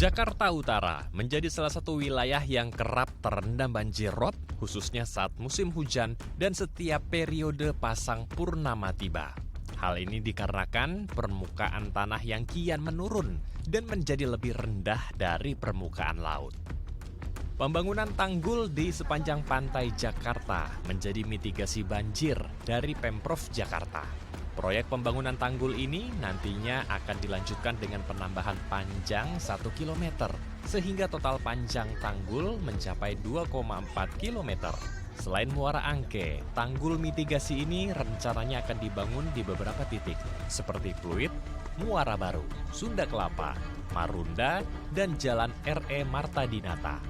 Jakarta Utara menjadi salah satu wilayah yang kerap terendam banjir rob, khususnya saat musim hujan dan setiap periode pasang purnama tiba. Hal ini dikarenakan permukaan tanah yang kian menurun dan menjadi lebih rendah dari permukaan laut. Pembangunan tanggul di sepanjang pantai Jakarta menjadi mitigasi banjir dari Pemprov Jakarta. Proyek pembangunan tanggul ini nantinya akan dilanjutkan dengan penambahan panjang 1 km, sehingga total panjang tanggul mencapai 2,4 km. Selain Muara Angke, tanggul mitigasi ini rencananya akan dibangun di beberapa titik, seperti Pluit, Muara Baru, Sunda Kelapa, Marunda, dan Jalan R.E. Marta Dinata.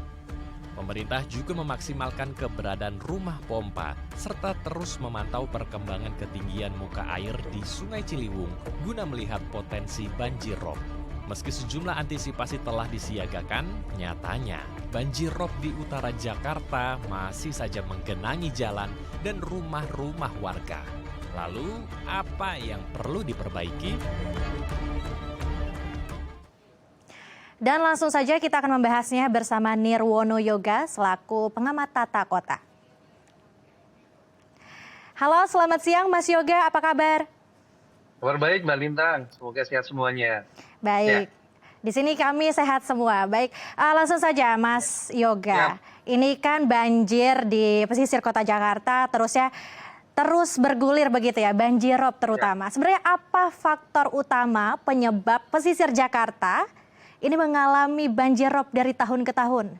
Pemerintah juga memaksimalkan keberadaan rumah pompa serta terus memantau perkembangan ketinggian muka air di Sungai Ciliwung guna melihat potensi banjir rob. Meski sejumlah antisipasi telah disiagakan, nyatanya banjir rob di utara Jakarta masih saja menggenangi jalan dan rumah-rumah warga. Lalu, apa yang perlu diperbaiki? Dan langsung saja kita akan membahasnya bersama Nirwono Yoga selaku pengamat tata kota. Halo, selamat siang Mas Yoga, apa kabar? Kabar baik Mbak Lintang, semoga sehat semuanya. Baik, di sini kami sehat semua. Baik, langsung saja Mas Yoga. Ini kan banjir di pesisir kota Jakarta terus bergulir begitu ya, banjir rob terutama. Sebenarnya apa faktor utama penyebab pesisir Jakarta ini mengalami banjir rob dari tahun ke tahun?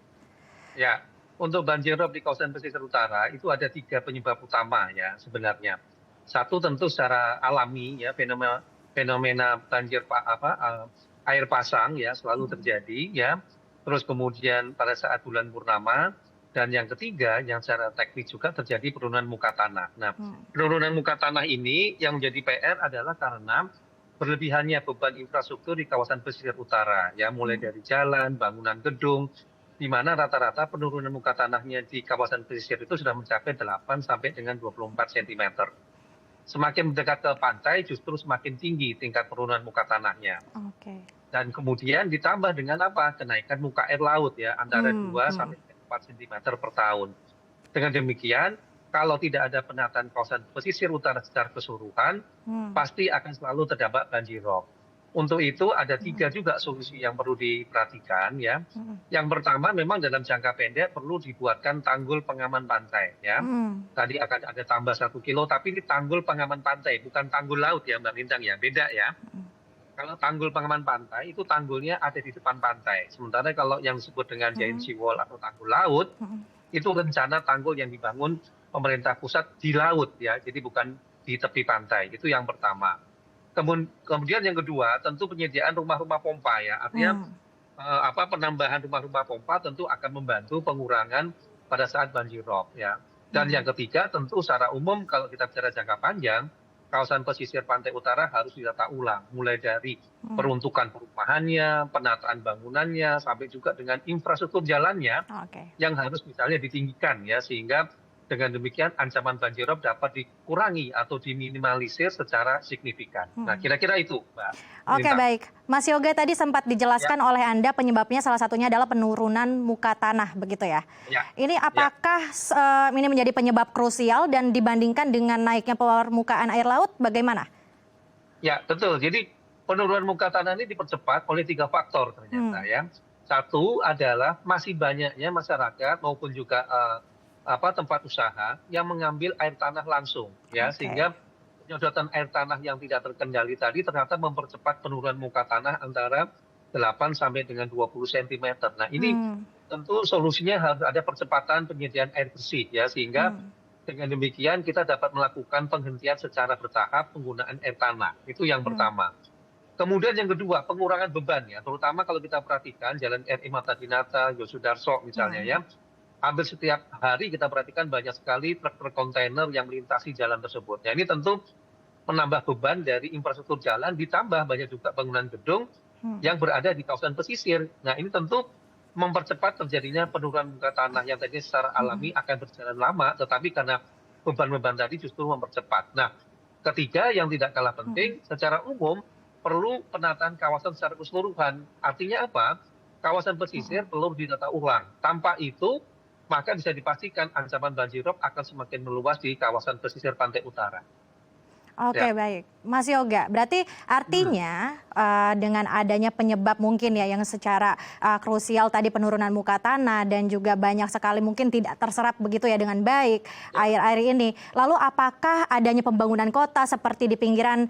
Ya, untuk banjir rob di kawasan pesisir utara itu ada 3 penyebab utama ya sebenarnya. Satu tentu secara alami ya, fenomena banjir air pasang ya selalu terjadi ya. Terus kemudian pada saat bulan purnama, dan yang ketiga yang secara teknis juga terjadi penurunan muka tanah. Nah, penurunan muka tanah ini yang menjadi PR adalah karena berlebihannya beban infrastruktur di kawasan pesisir utara, ya mulai dari jalan, bangunan gedung, di mana rata-rata penurunan muka tanahnya di kawasan pesisir itu sudah mencapai 8 sampai dengan 24 cm. Semakin mendekat ke pantai justru semakin tinggi tingkat penurunan muka tanahnya. Dan kemudian ditambah dengan apa? Kenaikan muka air laut ya, antara 2 sampai 4 cm per tahun. Dengan demikian, kalau tidak ada penataan kawasan pesisir utara secara keseluruhan, pasti akan selalu terdampak banjir rob. Untuk itu ada 3 juga solusi yang perlu diperhatikan ya. Yang pertama memang dalam jangka pendek perlu dibuatkan tanggul pengaman pantai ya. Tadi akan ada tambah 1 kilo, tapi ini tanggul pengaman pantai, bukan tanggul laut ya Mbak Lintang ya, beda ya. Kalau tanggul pengaman pantai itu tanggulnya ada di depan pantai. Sementara kalau yang disebut dengan giant sea wall atau tanggul laut, itu rencana tanggul yang dibangun pemerintah pusat di laut ya, jadi bukan di tepi pantai. Itu yang pertama. Kemudian yang kedua, tentu penyediaan rumah-rumah pompa ya. Artinya penambahan rumah-rumah pompa tentu akan membantu pengurangan pada saat banjir rob ya. Dan yang ketiga, tentu secara umum kalau kita bicara jangka panjang, kawasan pesisir pantai utara harus ditata ulang, mulai dari peruntukan perumahannya, penataan bangunannya, sampai juga dengan infrastruktur jalannya yang harus misalnya ditinggikan ya, sehingga dengan demikian ancaman banjir rob dapat dikurangi atau diminimalisir secara signifikan. Nah, kira-kira itu, Mbak. Oke, baik. Mas Yoga tadi sempat dijelaskan oleh Anda penyebabnya salah satunya adalah penurunan muka tanah, begitu ya? Ini apakah ini menjadi penyebab krusial dan dibandingkan dengan naiknya permukaan air laut, bagaimana? Ya, betul. Jadi penurunan muka tanah ini dipercepat oleh 3 faktor ternyata ya. Satu adalah masih banyaknya masyarakat maupun juga tempat usaha yang mengambil air tanah langsung ya, sehingga penyedotan air tanah yang tidak terkendali tadi ternyata mempercepat penurunan muka tanah antara 8 sampai dengan 20 cm. Nah, ini tentu solusinya harus ada percepatan penyediaan air bersih ya, sehingga dengan demikian kita dapat melakukan penghentian secara bertahap penggunaan air tanah. Itu yang pertama. Kemudian yang kedua, pengurangan beban ya, terutama kalau kita perhatikan Jalan R.E. Marta Dinata, Yosudarso misalnya ya. Hampir setiap hari kita perhatikan banyak sekali truk-truk kontainer yang melintasi jalan tersebut. Ya, ini tentu menambah beban dari infrastruktur jalan, ditambah banyak juga bangunan gedung yang berada di kawasan pesisir. Nah, ini tentu mempercepat terjadinya penurunan muka tanah yang tadinya secara alami akan berjalan lama, tetapi karena beban-beban tadi justru mempercepat. Nah, ketiga yang tidak kalah penting, secara umum perlu penataan kawasan secara keseluruhan. Artinya apa? kawasan pesisir perlu ditata ulang. Tanpa itu, maka bisa dipastikan ancaman banjirop akan semakin meluas di kawasan pesisir pantai utara. Oke, Ya. baik. Mas Yoga, berarti artinya dengan adanya penyebab mungkin ya yang secara krusial tadi penurunan muka tanah dan juga banyak sekali mungkin tidak terserap begitu ya dengan baik air-air ini. Lalu apakah adanya pembangunan kota seperti di pinggiran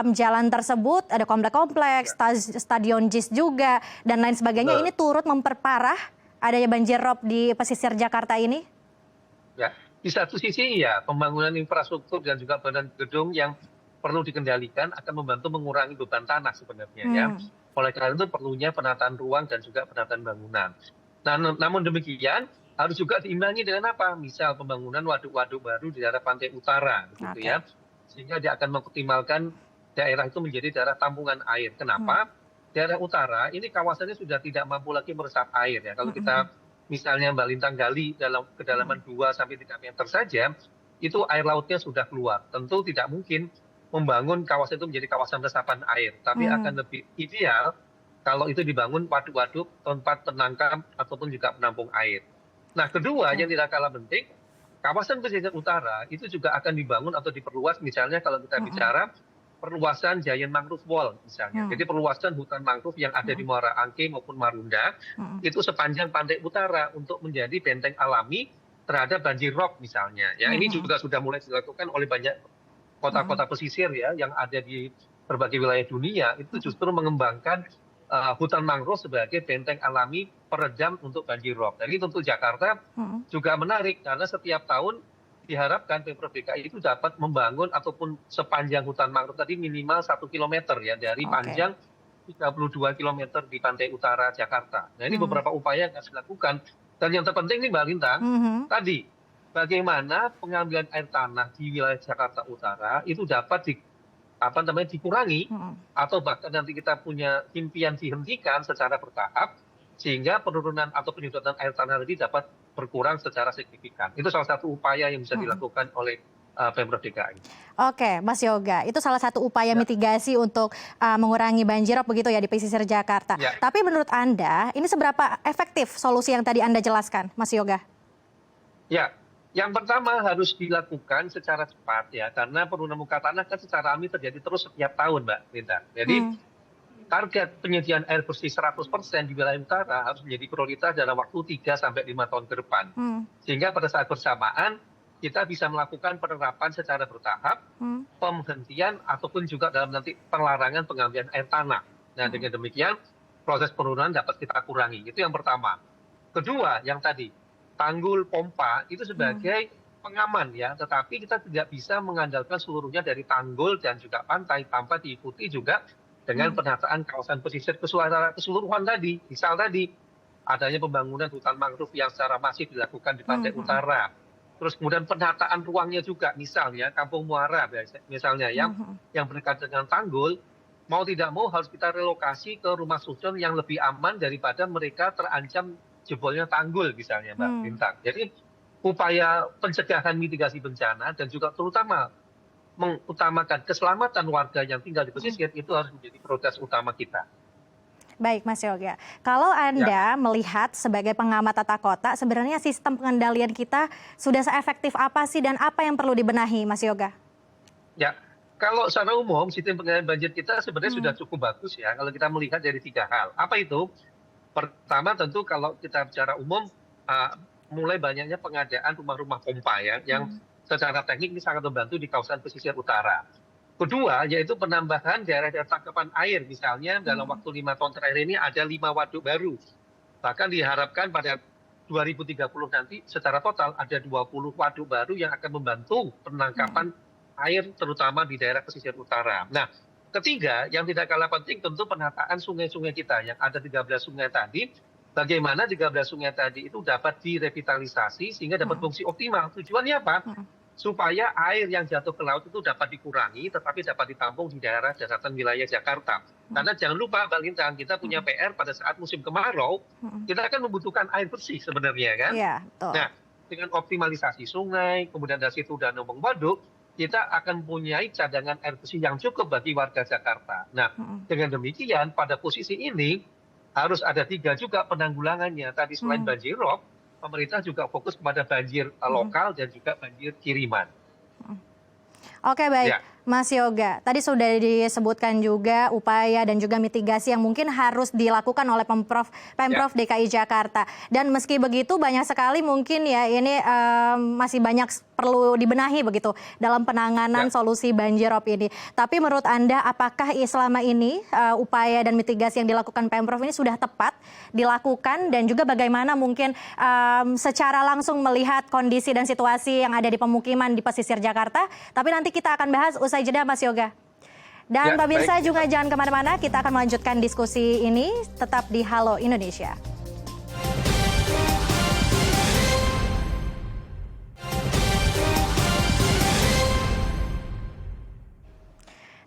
jalan tersebut, ada komplek-kompleks, stadion JIS juga dan lain sebagainya, ini turut memperparah adanya banjir rob di pesisir Jakarta ini? Ya, di satu sisi ya pembangunan infrastruktur dan juga badan gedung yang perlu dikendalikan akan membantu mengurangi beban tanah sebenarnya ya. Oleh karena itu perlunya penataan ruang dan juga penataan bangunan. Nah, namun demikian harus juga diimbangi dengan apa? Misal pembangunan waduk-waduk baru di daerah pantai utara, gitu ya, sehingga dia akan mengoptimalkan daerah itu menjadi daerah tampungan air. Kenapa? Daerah utara ini kawasannya sudah tidak mampu lagi meresap air ya. Kalau kita misalnya Mbak Lintang gali dalam kedalaman 2 sampai 3 meter saja, itu air lautnya sudah keluar. Tentu tidak mungkin membangun kawasan itu menjadi kawasan resapan air, tapi akan lebih ideal kalau itu dibangun waduk-waduk tempat penangkap ataupun juga penampung air. Nah, kedua yang tidak kalah penting, kawasan pesisir utara itu juga akan dibangun atau diperluas, misalnya kalau kita bicara perluasan Giant Mangrove Wall misalnya. Jadi perluasan hutan mangrove yang ada di Muara Angke maupun Marunda itu sepanjang pantai utara untuk menjadi benteng alami terhadap banjir rob misalnya. Ya, ini juga sudah mulai dilakukan oleh banyak kota-kota pesisir ya yang ada di berbagai wilayah dunia, itu justru mengembangkan hutan mangrove sebagai benteng alami peredam untuk banjir rob. Jadi tentu Jakarta juga menarik karena setiap tahun diharapkan Pemprov DKI itu dapat membangun ataupun sepanjang hutan mangrove tadi minimal 1 kilometer ya dari panjang 32 kilometer di pantai utara Jakarta. Nah, ini beberapa upaya yang harus dilakukan. Dan yang terpenting nih Mbak Lintang, tadi bagaimana pengambilan air tanah di wilayah Jakarta Utara itu dapat dikurangi atau bahkan nanti kita punya impian dihentikan secara bertahap sehingga penurunan atau penyedotan air tanah tadi dapat berkurang secara signifikan. Itu salah satu upaya yang bisa dilakukan oleh Pemprov DKI. Oke, Mas Yoga, itu salah satu upaya mitigasi untuk mengurangi banjirop begitu ya di pesisir Jakarta. Tapi menurut Anda, ini seberapa efektif solusi yang tadi Anda jelaskan, Mas Yoga? Ya, yang pertama harus dilakukan secara cepat ya, karena penurunan muka tanah kan secara alami terjadi terus setiap tahun, Mbak Linda. Jadi target penyediaan air bersih 100% di wilayah utara harus menjadi prioritas dalam waktu 3 sampai 5 tahun ke depan. Sehingga pada saat bersamaan kita bisa melakukan penerapan secara bertahap, pemhentian ataupun juga dalam nanti pelarangan pengambilan air tanah. Nah, dengan demikian proses penurunan dapat kita kurangi. Itu yang pertama. Kedua, yang tadi tanggul pompa itu sebagai pengaman ya, tetapi kita tidak bisa mengandalkan seluruhnya dari tanggul dan juga pantai tanpa diikuti juga dengan penataan kawasan pesisir keseluruhan tadi. Misal tadi adanya pembangunan hutan mangrove yang secara masif dilakukan di pantai utara. Terus kemudian penataan ruangnya juga, misalnya Kampung Muara misalnya yang berdekatan dengan tanggul, mau tidak mau harus kita relokasi ke rumah susun yang lebih aman daripada mereka terancam jebolnya tanggul misalnya Mbak Bintang. Jadi upaya pencegahan mitigasi bencana dan juga terutama mengutamakan keselamatan warga yang tinggal di pesisir itu harus menjadi prioritas utama kita. Baik, Mas Yoga. Kalau Anda melihat sebagai pengamat tata kota, sebenarnya sistem pengendalian kita sudah seefektif apa sih dan apa yang perlu dibenahi, Mas Yoga? Ya, kalau secara umum sistem pengendalian banjir kita sebenarnya sudah cukup bagus ya kalau kita melihat dari 3 hal. Apa itu? Pertama tentu kalau kita bicara umum, mulai banyaknya pengadaan rumah-rumah pompa ya yang secara teknik ini sangat membantu di kawasan pesisir utara. Kedua, yaitu penambahan daerah-daerah tangkapan air. Misalnya dalam waktu 5 tahun terakhir ini ada 5 waduk baru. Bahkan diharapkan pada 2030 nanti secara total ada 20 waduk baru yang akan membantu penangkapan air terutama di daerah pesisir utara. Nah, ketiga, yang tidak kalah penting tentu penataan sungai-sungai kita yang ada 13 sungai tadi. Bagaimana 13 sungai tadi itu dapat direvitalisasi sehingga dapat fungsi optimal. Tujuannya apa? Supaya air yang jatuh ke laut itu dapat dikurangi tetapi dapat ditampung di daerah daratan wilayah Jakarta. Karena jangan lupa Bang Lintang, kita punya PR pada saat musim kemarau, kita akan membutuhkan air bersih sebenarnya kan. Nah, dengan optimalisasi sungai, kemudian dari situ danau waduk, kita akan mempunyai cadangan air bersih yang cukup bagi warga Jakarta. Nah, dengan demikian pada posisi ini harus ada 3 juga penanggulangannya. Tadi selain Hmm. banjir rob, pemerintah juga fokus kepada banjir lokal dan juga banjir kiriman. Oke, baik, Ya, Mas Yoga. Tadi sudah disebutkan juga upaya dan juga mitigasi yang mungkin harus dilakukan oleh Pemprov ya, Pemprov DKI Jakarta. Dan meski begitu banyak sekali mungkin ya ini masih banyak perlu dibenahi begitu dalam penanganan ya. solusi banjirop ini. Tapi menurut Anda apakah selama ini upaya dan mitigasi yang dilakukan Pemprov ini sudah tepat dilakukan dan juga bagaimana mungkin secara langsung melihat kondisi dan situasi yang ada di pemukiman di pesisir Jakarta. Tapi nanti kita akan bahas usai jeda, Mas Yoga. Dan Ya, pemirsa baik. juga jangan kemana-mana, kita akan melanjutkan diskusi ini tetap di Halo Indonesia.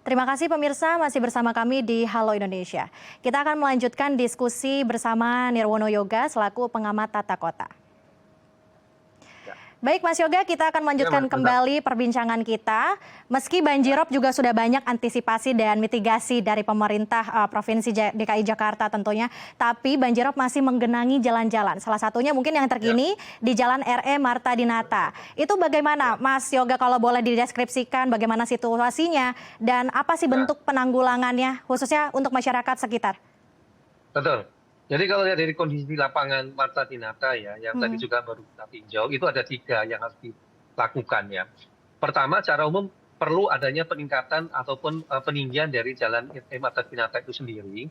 Terima kasih pemirsa masih bersama kami di Halo Indonesia. Kita akan melanjutkan diskusi bersama Nirwono Yoga selaku pengamat tata kota. Ya. Baik Mas Yoga, kita akan melanjutkan Ya, Mas, kembali perbincangan kita. Meski banjirop juga sudah banyak antisipasi dan mitigasi dari pemerintah Provinsi DKI Jakarta tentunya, tapi banjirop masih menggenangi jalan-jalan. Salah satunya mungkin yang terkini di Jalan RE Marta Dinata. Itu bagaimana Mas Yoga kalau boleh dideskripsikan bagaimana situasinya dan apa sih bentuk penanggulangannya khususnya untuk masyarakat sekitar? Betul. Jadi kalau lihat dari kondisi lapangan Marta Dinata ya, yang tadi juga baru kita tinjau, itu ada 3 yang harus dilakukan ya. Pertama, secara umum perlu adanya peningkatan ataupun peninggian dari jalan RE Marta Dinata itu sendiri.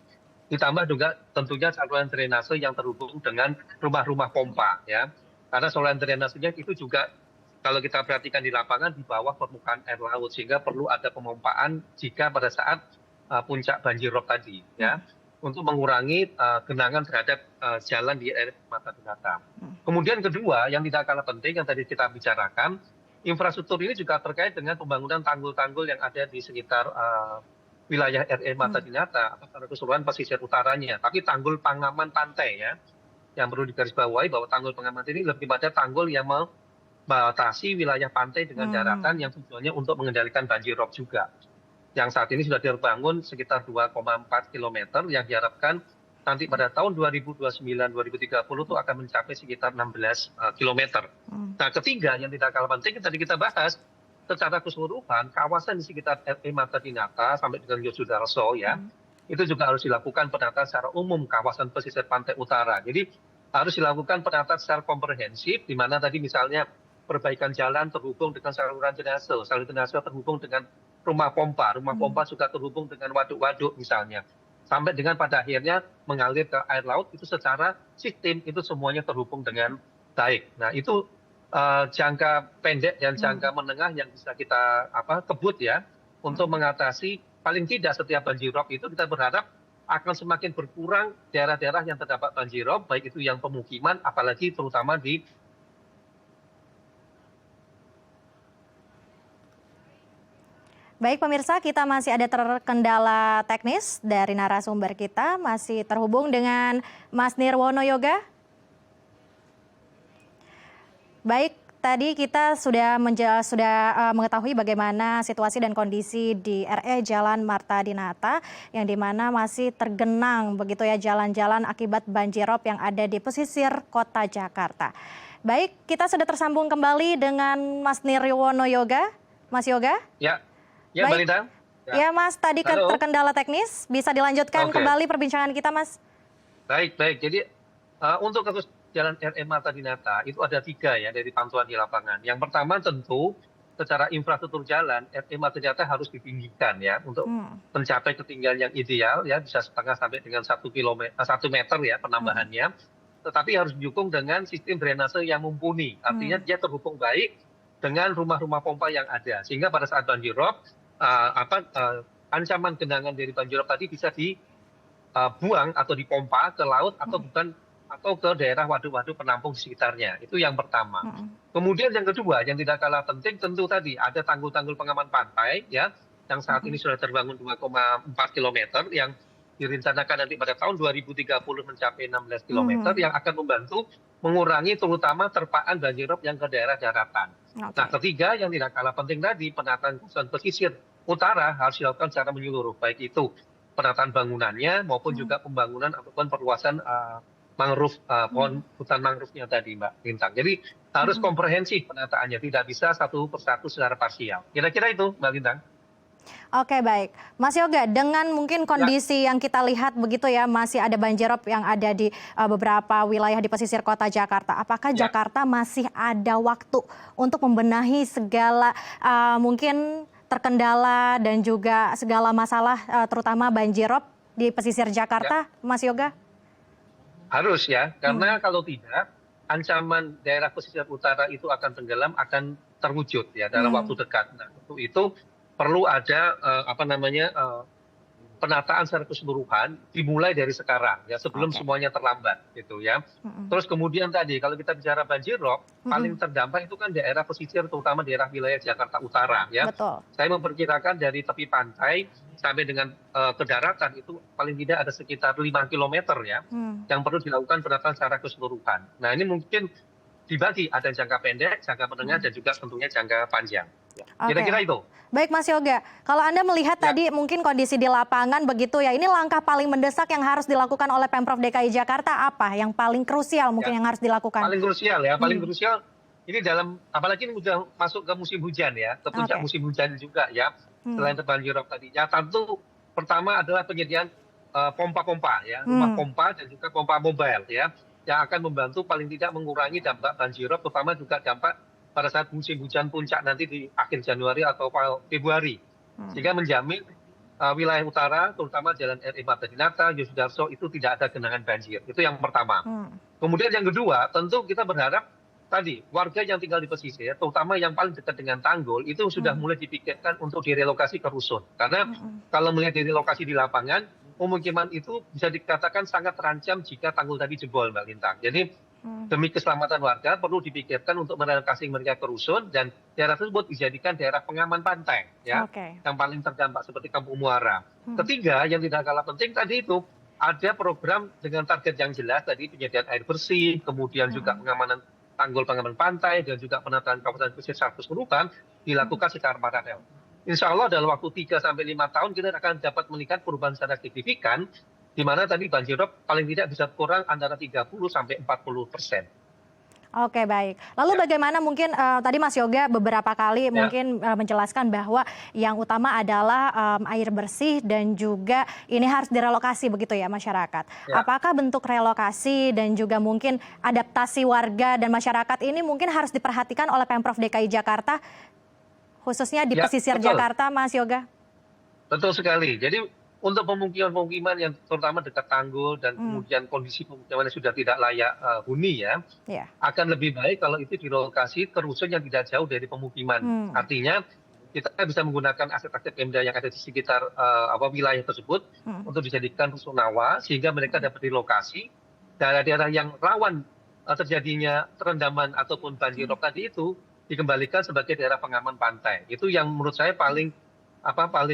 Ditambah juga tentunya saluran drainase yang terhubung dengan rumah-rumah pompa ya. Karena saluran drainasenya itu juga kalau kita perhatikan di lapangan di bawah permukaan air laut, sehingga perlu ada pemompaan jika pada saat puncak banjir rob tadi ya, untuk mengurangi genangan terhadap jalan di RE Marta Dinata. Kemudian kedua yang tidak kalah penting yang tadi kita bicarakan, infrastruktur ini juga terkait dengan pembangunan tanggul-tanggul yang ada di sekitar wilayah RE Marta Dinata atau secara keseluruhan pesisir utaranya. Tapi tanggul pengaman pantai ya, yang perlu digarisbawahi bahwa tanggul pengaman ini lebih pada tanggul yang membatasi wilayah pantai dengan daratan yang tujuannya untuk mengendalikan banjir rob juga. Yang saat ini sudah dibangun sekitar 2,4 km yang diharapkan nanti pada tahun 2029-2030 itu akan mencapai sekitar 16 km. Nah, ketiga yang tidak kalah penting tadi kita bahas secara keseluruhan kawasan di sekitar RE Marta Dinata sampai dengan Yosudarso ya, itu juga harus dilakukan penataan secara umum kawasan pesisir pantai utara. Jadi harus dilakukan penataan secara komprehensif, di mana tadi misalnya perbaikan jalan terhubung dengan saluran drainase terhubung dengan rumah pompa juga terhubung dengan waduk-waduk misalnya. Sampai dengan pada akhirnya mengalir ke air laut itu secara sistem itu semuanya terhubung dengan baik. Nah itu jangka pendek dan jangka menengah yang bisa kita kebut ya untuk mengatasi paling tidak setiap banjir rob itu kita berharap akan semakin berkurang daerah-daerah yang terdapat banjir rob, baik itu yang pemukiman apalagi terutama di Baik pemirsa, kita masih ada terkendala teknis dari narasumber kita, masih terhubung dengan Mas Nirwono Yoga. Baik, tadi kita sudah mengetahui bagaimana situasi dan kondisi di RE Jalan Marta Dinata yang dimana masih tergenang begitu ya jalan-jalan akibat banjirop yang ada di pesisir kota Jakarta. Baik, kita sudah tersambung kembali dengan Mas Nirwono Yoga. Mas Yoga? Ya. Ya, Mbak Linda. Ya, Mas, tadi terkendala teknis. Bisa dilanjutkan kembali perbincangan kita, Mas? Baik. Jadi untuk kasus Jalan RE Marta Dinata itu ada 3 ya dari pantauan di lapangan. Yang pertama tentu secara infrastruktur jalan RE Marta Dinata harus ditinggikan ya untuk mencapai ketinggian yang ideal ya bisa setengah sampai dengan 1 meter ya penambahannya. Tetapi harus didukung dengan sistem drainase yang mumpuni. Artinya dia terhubung baik dengan rumah-rumah pompa yang ada sehingga pada saat banjir rob ancaman genangan dari banjirop tadi bisa dibuang atau dipompa ke laut atau ke daerah waduk-waduk penampung di sekitarnya. Itu yang pertama. Kemudian yang kedua yang tidak kalah penting tentu tadi ada tanggul-tanggul pengaman pantai ya yang saat ini sudah terbangun 2,4 km yang direncanakan nanti pada tahun 2030 mencapai 16 km yang akan membantu mengurangi terutama terpaan banjirop yang ke daerah daratan. Nah, ketiga yang tidak kalah penting tadi penataan kawasan pesisir utara harus dilakukan secara menyeluruh, baik itu penataan bangunannya maupun juga pembangunan ataupun perluasan mangrove, pohon hutan mangrove-nya tadi, Mbak Lintang. Jadi harus komprehensif penataannya, tidak bisa satu persatu secara parsial. Kira-kira itu, Mbak Lintang. Oke, baik. Mas Yoga, dengan mungkin kondisi yang kita lihat begitu ya, masih ada banjirop yang ada di beberapa wilayah di pesisir kota Jakarta. Apakah Jakarta masih ada waktu untuk membenahi segala mungkin terkendala dan juga segala masalah terutama banjirop di pesisir Jakarta, Mas Yoga? Harus ya, karena kalau tidak, ancaman daerah pesisir utara itu akan tenggelam, akan terwujud ya dalam waktu dekat. Nah, untuk itu perlu ada penataan secara keseluruhan dimulai dari sekarang ya, sebelum semuanya terlambat gitu ya. Terus kemudian tadi kalau kita bicara banjirop, paling terdampak itu kan daerah pesisir, terutama daerah wilayah Jakarta Utara ya. Betul. Saya memperkirakan dari tepi pantai sampai dengan ke daratan itu paling tidak ada sekitar 5 km ya, yang perlu dilakukan penataan secara keseluruhan. Nah, ini mungkin dibagi, ada jangka pendek, jangka menengah, dan juga tentunya jangka panjang. Kira-kira itu. Baik Mas Yoga, kalau Anda melihat tadi mungkin kondisi di lapangan begitu ya, ini langkah paling mendesak yang harus dilakukan oleh Pemprov DKI Jakarta apa? Yang paling krusial mungkin yang harus dilakukan? Paling krusial ya, paling krusial ini dalam, apalagi ini sudah masuk ke musim hujan ya, ke puncak musim hujan juga ya, selain banjirop tadi. Ya tentu pertama adalah penyediaan pompa-pompa ya, rumah pompa dan juga pompa mobile ya, yang akan membantu paling tidak mengurangi dampak banjirop, terutama juga dampak pada saat musim hujan puncak nanti di akhir Januari atau Februari. Sehingga menjamin wilayah utara, terutama Jalan RE Marta Dinata, Yosudarso, itu tidak ada genangan banjir. Itu yang pertama. Kemudian yang kedua, tentu kita berharap tadi warga yang tinggal di pesisir, terutama yang paling dekat dengan tanggul, itu sudah mulai dipikirkan untuk direlokasi ke rusun. Karena kalau melihat dari lokasi di lapangan, pemukiman itu bisa dikatakan sangat terancam jika tanggul tadi jebol, Mbak Lintang. Jadi demi keselamatan warga perlu dipikirkan untuk merelokasi mereka ke rusun, dan daerah tersebut dijadikan daerah pengaman pantai ya, yang paling terdampak seperti Kampung Muara. Ketiga, yang tidak kalah penting tadi itu ada program dengan target yang jelas tadi, penyediaan air bersih, kemudian juga pengamanan tanggul pengaman pantai, dan juga penataan kawasan pesisir secara keseluruhan dilakukan secara paralel. Insya Allah dalam waktu 3 sampai 5 tahun kita akan dapat melihat perubahan secara signifikan, di mana tadi banjirop paling tidak bisa kurang antara 30 sampai 40%. Oke, baik. Lalu bagaimana mungkin tadi Mas Yoga beberapa kali mungkin menjelaskan bahwa yang utama adalah air bersih dan juga ini harus direlokasi begitu ya masyarakat. Apakah bentuk relokasi dan juga mungkin adaptasi warga dan masyarakat ini mungkin harus diperhatikan oleh Pemprov DKI Jakarta khususnya di pesisir Jakarta, Mas Yoga? Betul sekali. Jadi untuk pemukiman-pemukiman yang terutama dekat tanggul dan kemudian kondisi pemukimannya sudah tidak layak huni ya, akan lebih baik kalau itu direlokasi ke rusun yang tidak jauh dari pemukiman. Artinya kita bisa menggunakan aset-aset Pemda yang ada di sekitar wilayah tersebut untuk dijadikan rusunawa, sehingga mereka dapat direlokasi. Daerah-daerah yang rawan terjadinya terendaman ataupun banjirop tadi itu dikembalikan sebagai daerah pengaman pantai. Itu yang menurut saya paling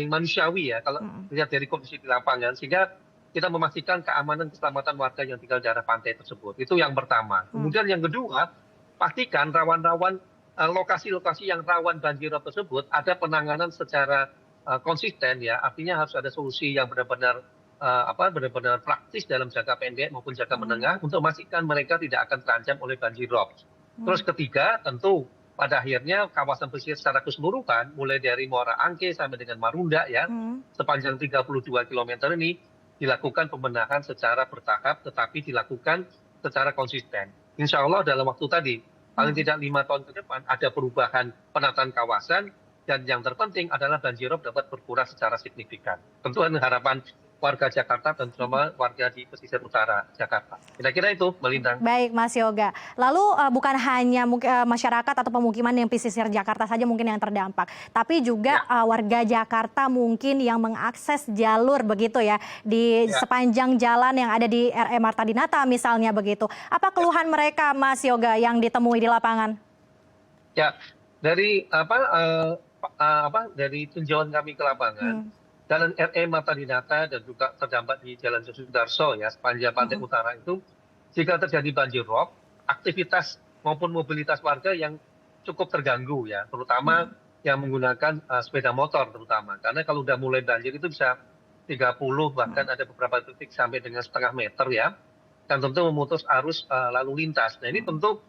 manusiawi ya kalau lihat dari kondisi di lapangan, sehingga kita memastikan keamanan keselamatan warga yang tinggal di daerah pantai tersebut. Itu yang pertama. Kemudian yang kedua, pastikan rawan-rawan lokasi-lokasi yang rawan banjirop tersebut ada penanganan secara konsisten ya. Artinya harus ada solusi yang benar-benar benar-benar praktis dalam jangka pendek maupun jangka menengah untuk memastikan mereka tidak akan terancam oleh banjirop. Terus ketiga, tentu pada akhirnya kawasan pesisir secara keseluruhan mulai dari Muara Angke sampai dengan Marunda ya, sepanjang 32 km ini dilakukan pembenahan secara bertahap tetapi dilakukan secara konsisten. Insya Allah dalam waktu tadi paling tidak 5 tahun ke depan ada perubahan penataan kawasan, dan yang terpenting adalah banjirop dapat berkurang secara signifikan. Tentu harapan warga Jakarta dan terutama warga di pesisir utara Jakarta. Kira-kira itu, Melintang. Baik, Mas Yoga. Lalu bukan hanya masyarakat atau pemukiman yang pesisir Jakarta saja mungkin yang terdampak, tapi juga warga Jakarta mungkin yang mengakses jalur begitu ya di sepanjang jalan yang ada di RE Marta Dinata misalnya begitu. Apa keluhan mereka, Mas Yoga, yang ditemui di lapangan? Ya, dari dari tinjauan kami ke lapangan, Jalan RE Marta Dinata dan juga terdampak di Jalan Yosudarso ya, sepanjang pantai utara itu, jika terjadi banjirop, aktivitas maupun mobilitas warga yang cukup terganggu ya, terutama yang menggunakan sepeda motor terutama. Karena kalau udah mulai banjir itu bisa 30, bahkan ada beberapa titik sampai dengan setengah meter ya. Dan tentu memutus arus lalu lintas. Nah ini tentu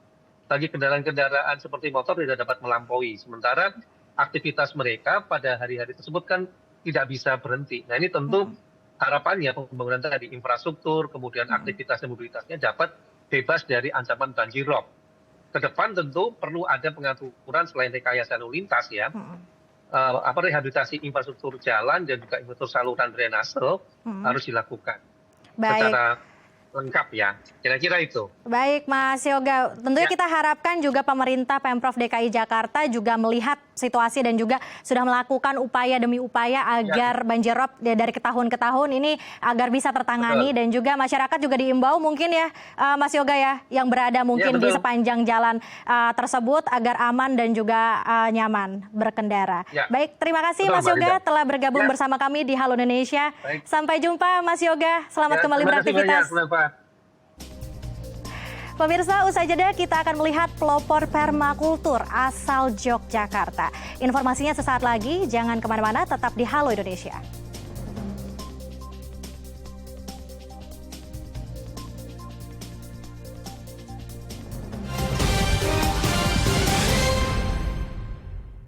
bagi kendaraan-kendaraan seperti motor tidak dapat melampaui. Sementara aktivitas mereka pada hari-hari tersebut kan tidak bisa berhenti. Nah ini tentu harapannya pembangunan tadi infrastruktur, kemudian aktivitas dan mobilitasnya dapat bebas dari ancaman banjir rob. Ke depan tentu perlu ada pengaturan selain rekayasa lalu lintas ya. Rehabilitasi infrastruktur jalan dan juga infrastruktur saluran drainase harus dilakukan secara lengkap ya, kira-kira itu. Baik Mas Yoga, tentunya kita harapkan juga pemerintah Pemprov DKI Jakarta juga melihat situasi dan juga sudah melakukan upaya demi upaya agar banjir rob dari tahun ke tahun ini agar bisa tertangani. Dan juga masyarakat juga diimbau mungkin ya Mas Yoga ya, yang berada mungkin di sepanjang jalan tersebut agar aman dan juga nyaman berkendara. Baik, terima kasih Mas Yoga telah bergabung bersama kami di Halo Indonesia. Sampai jumpa Mas Yoga, selamat kembali beraktivitas. Pemirsa, usai jeda kita akan melihat pelopor permakultur asal Yogyakarta. Informasinya sesaat lagi, jangan kemana-mana, tetap di Halo Indonesia.